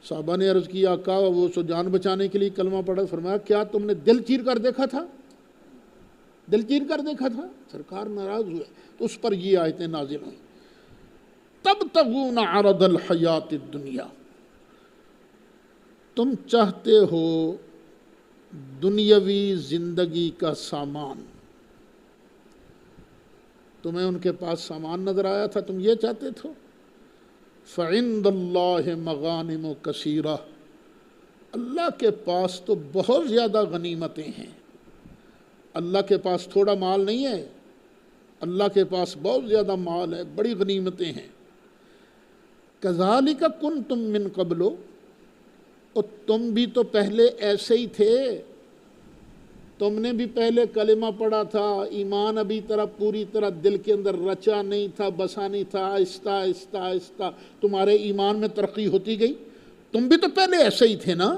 صحابہ نے عرض کیا آقا وہ سو جان بچانے کے لیے کلمہ پڑھا، فرمایا کیا تم نے دل چیر کر دیکھا تھا؟ دل چیر کر دیکھا تھا؟ سرکار ناراض ہوئے تو اس پر یہ آیتیں نازل ہوئیں، تبتغون عرض الحیات الدنیا، تم چاہتے ہو دنیاوی زندگی کا سامان، تمہیں ان کے پاس سامان نظر آیا تھا، تم یہ چاہتے تھے۔ فعند اللہ مغانم کثیرہ، اللہ کے پاس تو بہت زیادہ غنیمتیں ہیں، اللہ کے پاس تھوڑا مال نہیں ہے، اللہ کے پاس بہت زیادہ مال ہے، بڑی غنیمتیں ہیں۔ کذالک کنتم من قبل، اور تم بھی تو پہلے ایسے ہی تھے، تم نے بھی پہلے کلمہ پڑھا تھا، ایمان ابھی پوری طرح دل کے اندر رچا نہیں تھا، بسا نہیں تھا، آہستہ آہستہ آہستہ تمہارے ایمان میں ترقی ہوتی گئی، تم بھی تو پہلے ایسے ہی تھے نا۔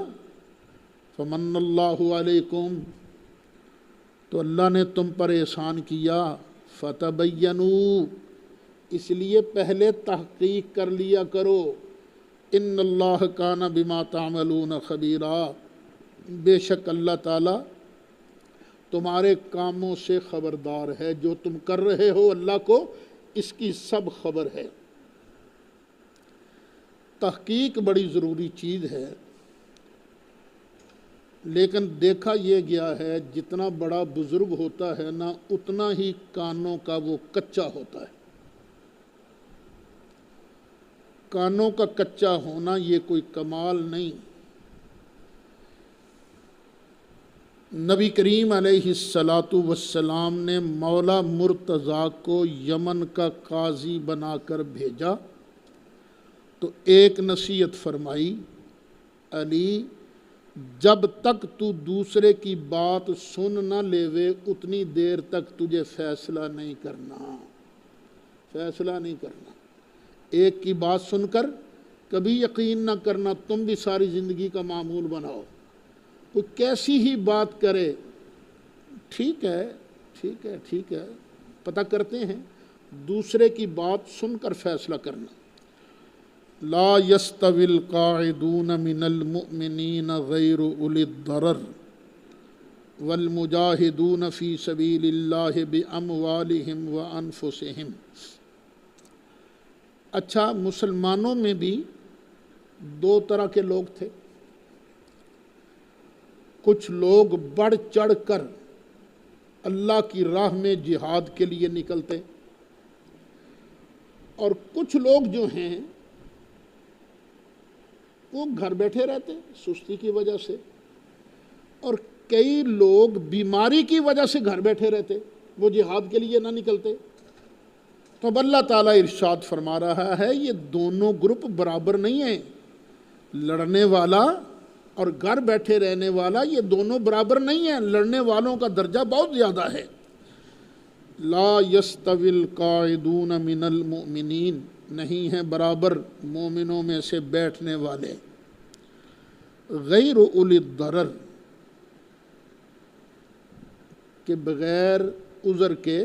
فمن اللہ علیکم، تو اللہ نے تم پر احسان کیا، فتبینوا، اس لیے پہلے تحقیق کر لیا کرو، ان اللہ کان بما تعملون خبیرا، بے شک اللہ تعالی تمہارے کاموں سے خبردار ہے، جو تم کر رہے ہو اللہ کو اس کی سب خبر ہے۔ تحقیق بڑی ضروری چیز ہے، لیکن دیکھا یہ گیا ہے جتنا بڑا بزرگ ہوتا ہے نا اتنا ہی کانوں کا وہ کچا ہوتا ہے۔ کانوں کا کچا ہونا یہ کوئی کمال نہیں۔ نبی کریم علیہ السلام نے مولا مرتضیٰ کو یمن کا قاضی بنا کر بھیجا تو ایک نصیحت فرمائی، علی جب تک تو دوسرے کی بات سن نہ لیوے اتنی دیر تک تجھے فیصلہ نہیں کرنا، فیصلہ نہیں کرنا۔ ایک کی بات سن کر کبھی یقین نہ کرنا، تم بھی ساری زندگی کا معمول بناؤ، کوئی کیسی ہی بات کرے ٹھیک ہے ٹھیک ہے ٹھیک ہے، پتہ کرتے ہیں، دوسرے کی بات سن کر فیصلہ کرنا۔ لا يستوي القاعدون من المؤمنین غیر اولی الضرر والمجاہدون فی سبیل اللہ باموالہم وانفسہم۔ اچھا، مسلمانوں میں بھی دو طرح کے لوگ تھے، کچھ لوگ بڑھ چڑھ کر اللہ کی راہ میں جہاد کے لیے نکلتے، اور کچھ لوگ جو ہیں وہ گھر بیٹھے رہتے سستی کی وجہ سے، اور کئی لوگ بیماری کی وجہ سے گھر بیٹھے رہتے، وہ جہاد کے لیے نہ نکلتے۔ تو اب اللہ تعالیٰ ارشاد فرما رہا ہے یہ دونوں گروپ برابر نہیں ہیں، لڑنے والا اور گھر بیٹھے رہنے والا یہ دونوں برابر نہیں ہیں، لڑنے والوں کا درجہ بہت زیادہ ہے۔ لا یستوی القاعدون من المؤمنین، نہیں ہیں برابر مومنوں میں سے بیٹھنے والے، غیر اولی الضرر، کہ بغیر عذر کے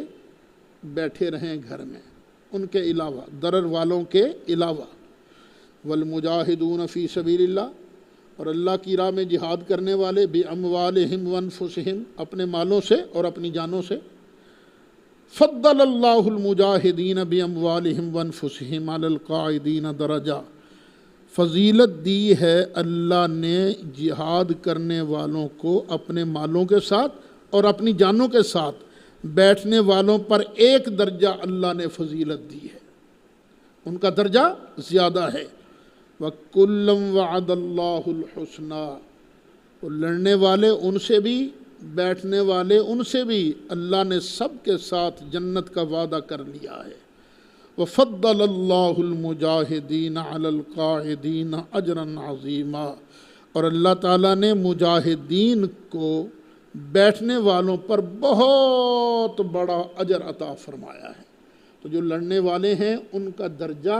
بیٹھے رہیں گھر میں، ان کے علاوہ، ضرر والوں کے علاوہ، والمجاہدون فی سبیل اللہ، اور اللہ کی راہ میں جہاد کرنے والے، باموالہم وانفسہم، اپنے مالوں سے اور اپنی جانوں سے۔ فضل اللہ المجاہدین باموالہم وانفسہم علی القاعدین درجہ، فضیلت دی ہے اللہ نے جہاد کرنے والوں کو اپنے مالوں کے ساتھ اور اپنی جانوں کے ساتھ بیٹھنے والوں پر ایک درجہ اللہ نے فضیلت دی ہے، ان کا درجہ زیادہ ہے۔ وَكُلًّا وَعَدَ اللَّهُ الْحُسْنَى، اور لڑنے والے ان سے بھی، بیٹھنے والے ان سے بھی اللہ نے سب کے ساتھ جنت کا وعدہ کر لیا ہے۔ وَفَضَّلَ اللَّهُ الْمُجَاهِدِينَ عَلَى الْقَاعِدِينَ أَجْرًا عَظِيمًا، اور اللہ تعالیٰ نے مجاہدین کو بیٹھنے والوں پر بہت بڑا اجر عطا فرمایا ہے۔ تو جو لڑنے والے ہیں ان کا درجہ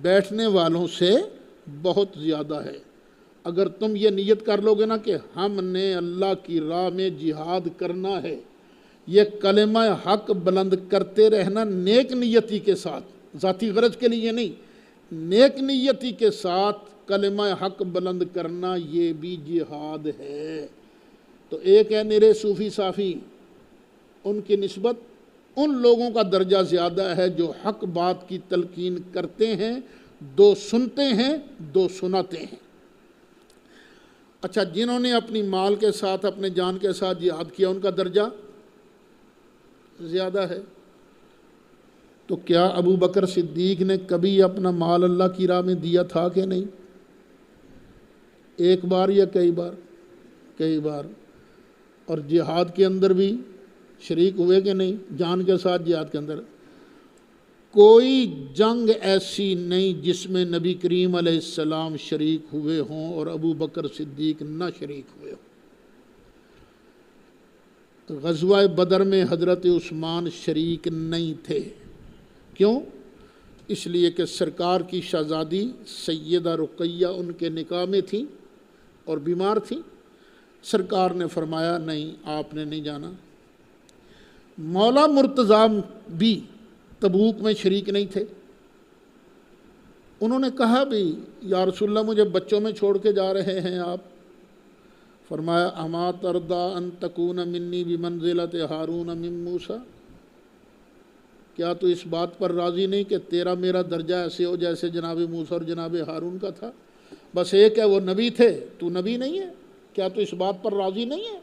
بیٹھنے والوں سے بہت زیادہ ہے۔ اگر تم یہ نیت کر لو گے نا کہ ہم نے اللہ کی راہ میں جہاد کرنا ہے، یہ کلمہ حق بلند کرتے رہنا نیک نیتی کے ساتھ، ذاتی غرض کے لیے نہیں، نیک نیتی کے ساتھ کلمہ حق بلند کرنا یہ بھی جہاد ہے۔ تو ایک ہے نرے صوفی صافی، ان کی نسبت ان لوگوں کا درجہ زیادہ ہے جو حق بات کی تلقین کرتے ہیں، دو سنتے ہیں دو سناتے ہیں۔ اچھا، جنہوں نے اپنی مال کے ساتھ اپنے جان کے ساتھ جہاد کیا ان کا درجہ زیادہ ہے۔ تو کیا ابو بکر صدیق نے کبھی اپنا مال اللہ کی راہ میں دیا تھا کہ نہیں؟ ایک بار یا کئی بار؟ کئی بار۔ اور جہاد کے اندر بھی شریک ہوئے کہ نہیں؟ جان کے ساتھ جہاد کے اندر کوئی جنگ ایسی نہیں جس میں نبی کریم علیہ السلام شریک ہوئے ہوں اور ابو بکر صدیق نہ شریک ہوئے ہوں۔ غزوہ بدر میں حضرت عثمان شریک نہیں تھے، کیوں؟ اس لیے کہ سرکار کی شہزادی سیدہ رقیہ ان کے نکاح میں تھیں اور بیمار تھیں۔ سرکار نے فرمایا نہیں، آپ نے نہیں جانا۔ مولا مرتضیٰ بھی تبوک میں شریک نہیں تھے۔ انہوں نے کہا بھی یا رسول اللہ مجھے بچوں میں چھوڑ کے جا رہے ہیں آپ؟ فرمایا اما ترضی ان تکون منی بمنزلۃ ہارون من موسیٰ، کیا تو اس بات پر راضی نہیں کہ تیرا میرا درجہ ایسے ہو جیسے جناب موسیٰ اور جناب ہارون کا تھا؟ بس ایک ہے وہ نبی تھے، تو نبی نہیں ہے، کیا تو اس بات پر راضی نہیں ہے؟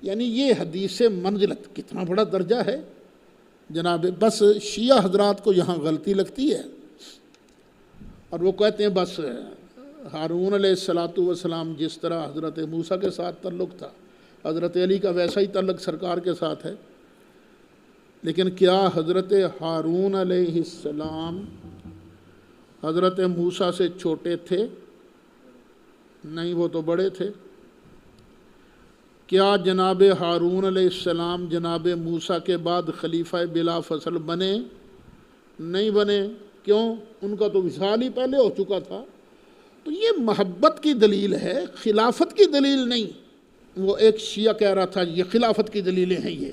یعنی یہ حدیث منزلت کتنا بڑا درجہ ہے جناب۔ بس شیعہ حضرات کو یہاں غلطی لگتی ہے اور وہ کہتے ہیں بس ہارون علیہ السلام جس طرح حضرت موسیٰ کے ساتھ تعلق تھا، حضرت علی کا ویسا ہی تعلق سرکار کے ساتھ ہے۔ لیکن کیا حضرت ہارون علیہ السلام حضرت موسیٰ سے چھوٹے تھے؟ نہیں، وہ تو بڑے تھے۔ کیا جناب ہارون علیہ السلام جناب موسیٰ کے بعد خلیفہ بلا فصل بنے؟ نہیں بنے، کیوں؟ ان کا تو وصال ہی پہلے ہو چکا تھا۔ تو یہ محبت کی دلیل ہے، خلافت کی دلیل نہیں۔ وہ ایک شیعہ کہہ رہا تھا یہ خلافت کی دلیلیں ہیں، یہ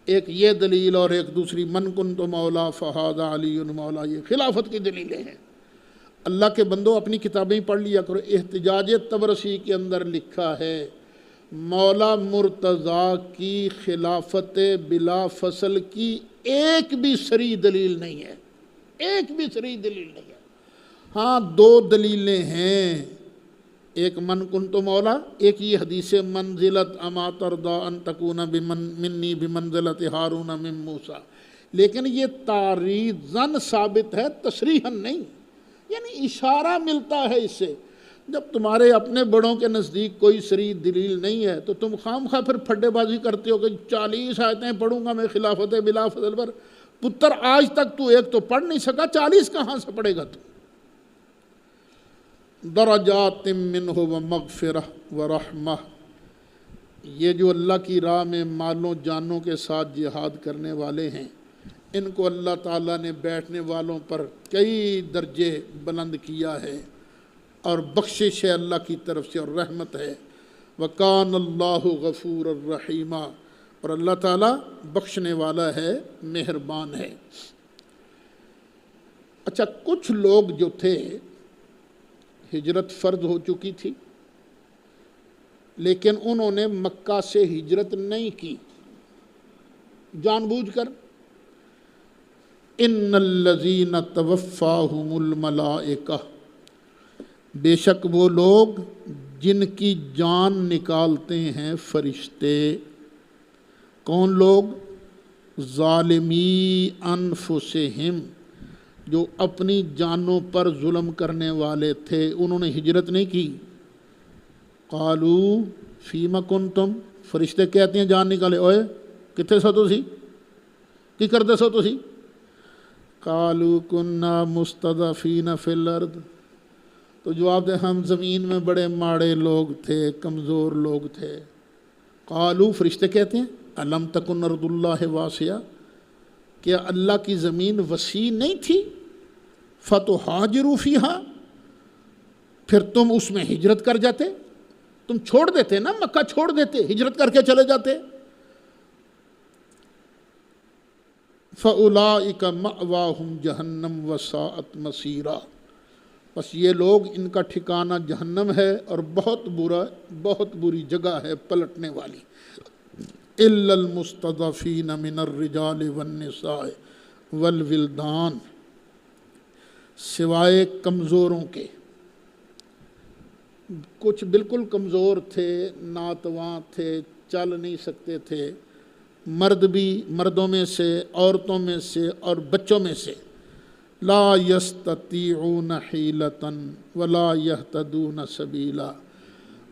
ایک یہ دلیل اور ایک دوسری من کنت مولا فہذا علی مولا، یہ خلافت کی دلیلیں ہیں۔ اللہ کے بندوں اپنی کتابیں پڑھ لیا کرو۔ احتجاج تبرسی کے اندر لکھا ہے مولا مرتضیٰ کی خلافت بلا فصل کی ایک بھی صریح دلیل نہیں ہے، ایک بھی صریح دلیل نہیں ہے۔ ہاں، دو دلیلیں ہیں، ایک من کنت مولا، ایک یہ حدیث منزلت اما ترضی ان تکون منی بمنزلت ہارون من موسیٰ، لیکن یہ تعریضاً ثابت ہے، تصریحاً نہیں، یعنی اشارہ ملتا ہے اس سے۔ جب تمہارے اپنے بڑوں کے نزدیک کوئی صریح دلیل نہیں ہے تو تم خام خواہ پھر پھڈے بازی کرتے ہو کہ 40 آیتیں پڑھوں گا میں خلافت بلا فضل پر۔ پتر آج تک تو ایک تو پڑھ نہیں سکا، 40 کہاں سے پڑھے گا تو؟ درجات منہ ومغفرہ ورحمہ، یہ جو اللہ کی راہ میں مالوں جانوں کے ساتھ جہاد کرنے والے ہیں، ان کو اللہ تعالیٰ نے بیٹھنے والوں پر کئی درجے بلند کیا ہے اور بخشش ہے اللہ کی طرف سے اور رحمت ہے۔ وَكَانَ اللَّهُ غَفُورًا رَحِيمًا، اور اللہ تعالیٰ بخشنے والا ہے، مہربان ہے۔ اچھا، کچھ لوگ جو تھے ہجرت فرض ہو چکی تھی لیکن انہوں نے مکہ سے ہجرت نہیں کی جان بوجھ کر۔ ان الذین توفاہم الملائکہ، بے شک وہ لوگ جن کی جان نکالتے ہیں فرشتے۔ کون لوگ؟ ظالمی انفسہم، جو اپنی جانوں پر ظلم کرنے والے تھے، انہوں نے ہجرت نہیں کی۔ قالو فیم کنتم، فرشتے کہتے ہیں جان نکالے، اوئے کتنے سو تسی کی کرتے سو تسی؟ قالو کننا مستضعفین فی الارض، تو جواب دے ہم زمین میں بڑے ماڑے لوگ تھے، کمزور لوگ تھے۔ قالو، فرشتے کہتے ہیں الم تکن ارض اللہ واسعہ، کیا اللہ کی زمین وسیع نہیں تھی؟ فتہاجروا فیہا، پھر تم اس میں ہجرت کر جاتے، تم چھوڑ دیتے نا، مکہ چھوڑ دیتے، ہجرت کر کے چلے جاتے۔ فَأُولَٰئِكَ مَأْوَاهُمْ جَهَنَّمُ وَسَاءَتْ مَصِيرًا، بس یہ لوگ ان کا ٹھکانہ جہنم ہے اور بہت بری جگہ ہے پلٹنے والی۔ إِلَّا الْمُسْتَضْعَفِينَ مِنَ الرِّجَالِ وَالنِّسَاءِ وَالْوِلْدَانِ، سوائے کمزوروں کے، کچھ بالکل کمزور تھے، ناتواں تھے، چل نہیں سکتے تھے، مرد بھی، مردوں میں سے، عورتوں میں سے اور بچوں میں سے، لا یستطیعون حیلۃ ولا یہتدون سبیلا،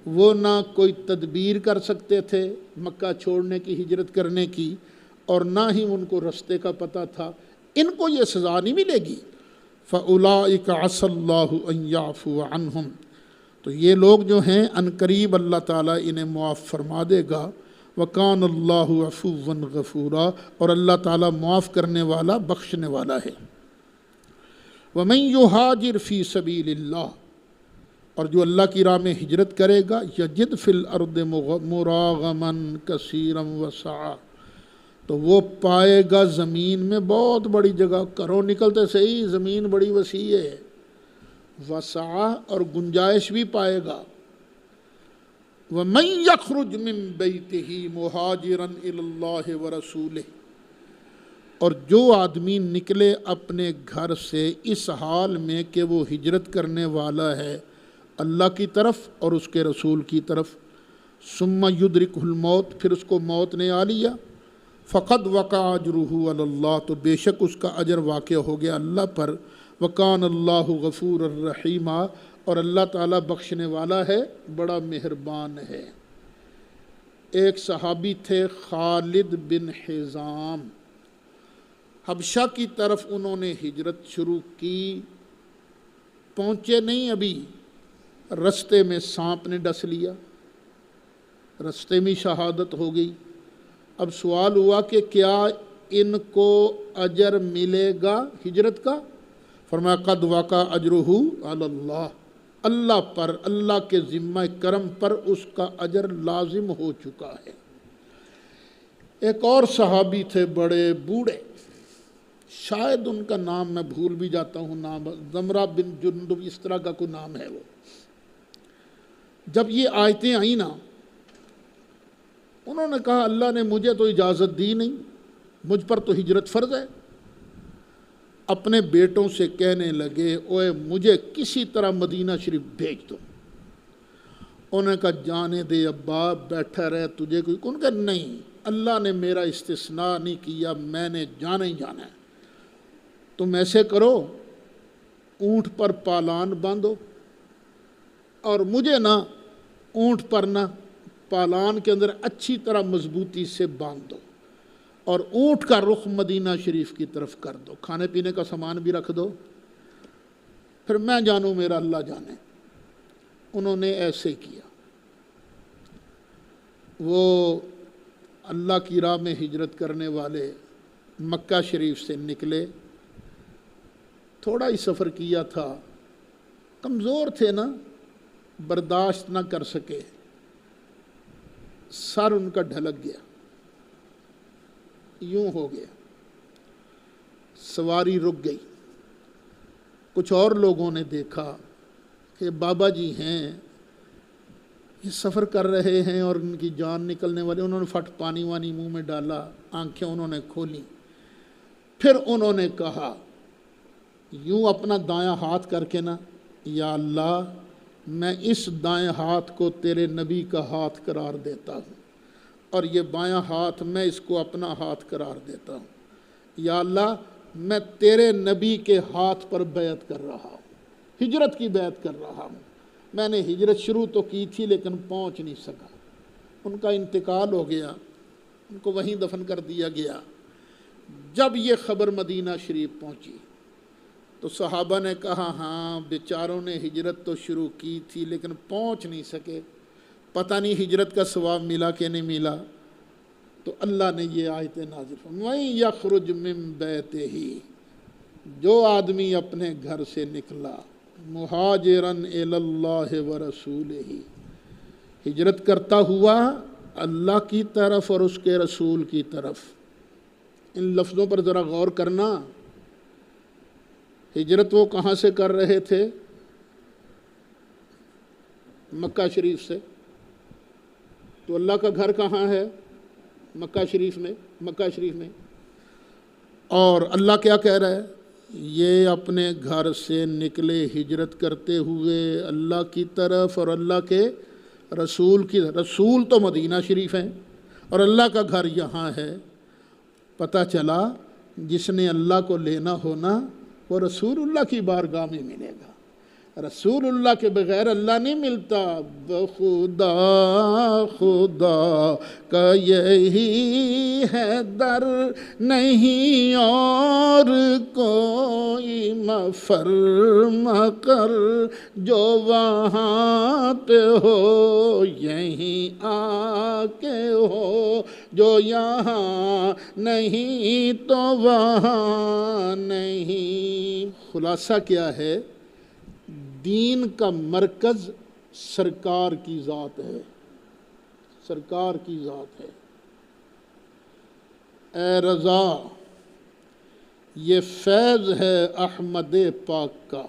وہ نہ کوئی تدبیر کر سکتے تھے مکہ چھوڑنے کی، ہجرت کرنے کی، اور نہ ہی ان کو رستے کا پتہ تھا، ان کو یہ سزا نہیں ملے گی۔ فَأُولَٰئِكَ عَسَى اللَّهُ أَن يَعْفُوَ عَنْهُمْ، تو یہ لوگ جو ہیں عنقریب اللہ تعالیٰ انہیں معاف فرما دے گا۔ وَكَانَ اللَّهُ عَفُوًّا غَفُورًا، اور اللہ تعالیٰ معاف کرنے والا، بخشنے والا ہے۔ وَمَن يُهَاجِرْ فِي سَبِيلِ اللَّهِ، اور جو اللہ کی راہ میں ہجرت کرے گا، یجد فی الارض مراغما کثیرا وسعا، تو وہ پائے گا زمین میں بہت بڑی جگہ، کرو نکلتے صحیح، زمین بڑی وسیع ہے، وسعا اور گنجائش بھی پائے گا۔ وَمَن يَخْرُجْ مِن بَيْتِهِ مُهَاجِرًا إِلَى اللَّهِ وَرَسُولِهِ، اور جو آدمی نکلے اپنے گھر سے اس حال میں کہ وہ ہجرت کرنے والا ہے اللہ کی طرف اور اس کے رسول کی طرف، ثم يدركه الموت، پھر اس کو موت نے آ لیا، فقد وقع اجرہ علی اللہ، تو بے شک اس کا اجر واقع ہو گیا اللہ پر۔ وکان اللہ غفور الرحیم، اور اللہ تعالیٰ بخشنے والا ہے، بڑا مہربان ہے۔ ایک صحابی تھے خالد بن حزام، حبشہ کی طرف انہوں نے ہجرت شروع کی، پہنچے نہیں ابھی، رستے میں سانپ نے ڈس لیا، رستے میں شہادت ہو گئی۔ اب سوال ہوا کہ کیا ان کو اجر ملے گا ہجرت کا؟ فرمایا قد وقع اجرہ علی اللہ، اللہ پر، اللہ کے ذمہ کرم پر اس کا اجر لازم ہو چکا ہے۔ ایک اور صحابی تھے بڑے بوڑھے، شاید ان کا نام میں بھول بھی جاتا ہوں، نام زمرہ بن جندب اس طرح کا کوئی نام ہے وہ۔ جب یہ آیتیں آئیں نا، انہوں نے کہا اللہ نے مجھے تو اجازت دی نہیں، مجھ پر تو ہجرت فرض ہے۔ اپنے بیٹوں سے کہنے لگے اوے مجھے کسی طرح مدینہ شریف بھیج دو۔ انہوں نے کہا جانے دے ابا، بیٹھا رہے، تجھے کوئی؟ ان کا نہیں، اللہ نے میرا استثناء نہیں کیا، میں نے جانا ہی جانا ہے۔ تم ایسے کرو، اونٹ پر پالان باندھو، اور مجھے نا اونٹ پر نا پالان کے اندر اچھی طرح مضبوطی سے باندھ دو، اور اونٹ کا رخ مدینہ شریف کی طرف کر دو، کھانے پینے کا سامان بھی رکھ دو، پھر میں جانوں میرا اللہ جانے۔ انہوں نے ایسے کیا، وہ اللہ کی راہ میں ہجرت کرنے والے مکہ شریف سے نکلے، تھوڑا ہی سفر کیا تھا، کمزور تھے نا، برداشت نہ کر سکے، سر ان کا ڈھلک گیا، یوں ہو گیا، سواری رک گئی۔ کچھ اور لوگوں نے دیکھا کہ بابا جی ہیں، یہ سفر کر رہے ہیں اور ان کی جان نکلنے والی، انہوں نے فٹ پانی وانی منہ میں ڈالا، آنکھیں انہوں نے کھولی، پھر انہوں نے کہا یوں اپنا دایاں ہاتھ کر کے نا، یا اللہ میں اس دائیں ہاتھ کو تیرے نبی کا ہاتھ قرار دیتا ہوں، اور یہ بایاں ہاتھ میں اس کو اپنا ہاتھ قرار دیتا ہوں، یا اللہ میں تیرے نبی کے ہاتھ پر بیعت کر رہا ہوں، ہجرت کی بیعت کر رہا ہوں۔ میں نے ہجرت شروع تو کی تھی لیکن پہنچ نہیں سکا، ان کا انتقال ہو گیا، ان کو وہیں دفن کر دیا گیا۔ جب یہ خبر مدینہ شریف پہنچی تو صحابہ نے کہا ہاں بیچاروں نے ہجرت تو شروع کی تھی لیکن پہنچ نہیں سکے، پتہ نہیں ہجرت کا ثواب ملا کہ نہیں ملا۔ تو اللہ نے یہ آیتیں نازل فرمائیں وَمَن یخرج من بیتہ، جو آدمی اپنے گھر سے نکلا، مہاجراً الی اللہ ورسولہ، ہجرت کرتا ہوا اللہ کی طرف اور اس کے رسول کی طرف، ان لفظوں پر ذرا غور کرنا. ہجرت وہ کہاں سے کر رہے تھے؟ مکہ شریف سے. تو اللہ کا گھر کہاں ہے؟ مکہ شریف میں. اور اللہ کیا کہہ رہا ہے؟ یہ اپنے گھر سے نکلے ہجرت کرتے ہوئے اللہ کی طرف اور اللہ کے رسول کی. رسول تو مدینہ شریف ہیں اور اللہ کا گھر یہاں ہے. پتہ چلا جس نے اللہ کو لینا ہونا وہ رسول اللہ کی بارگاہ میں ملے گا. رسول اللہ کے بغیر اللہ نہیں ملتا. بخدا خدا کا یہی ہے در، نہیں اور کوئی مفر مقر، جو وہاں پہ ہو یہیں آ کے ہو، جو یہاں نہیں تو وہاں نہیں. خلاصہ کیا ہے؟ دین کا مرکز سرکار کی ذات ہے. سرکار کی ذات ہے. اے رضا، یہ فیض ہے احمد پاک کا،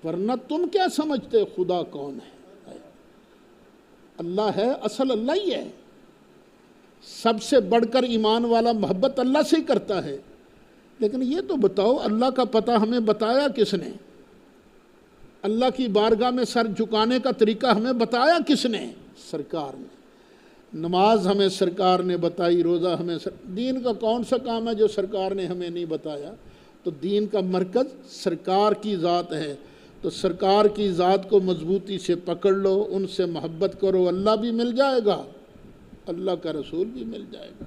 ورنہ تم کیا سمجھتے خدا کون ہے؟ اللہ ہے، اصل اللہ ہی ہے. سب سے بڑھ کر ایمان والا محبت اللہ سے ہی کرتا ہے. لیکن یہ تو بتاؤ اللہ کا پتہ ہمیں بتایا کس نے؟ اللہ کی بارگاہ میں سر جھکانے کا طریقہ ہمیں بتایا کس نے؟ سرکار نے. نماز ہمیں سرکار نے بتائی، روزہ ہمیں دین کا کون سا کام ہے جو سرکار نے ہمیں نہیں بتایا؟ تو دین کا مرکز سرکار کی ذات ہے. تو سرکار کی ذات کو مضبوطی سے پکڑ لو، ان سے محبت کرو، اللہ بھی مل جائے گا، اللہ کا رسول بھی مل جائے گا.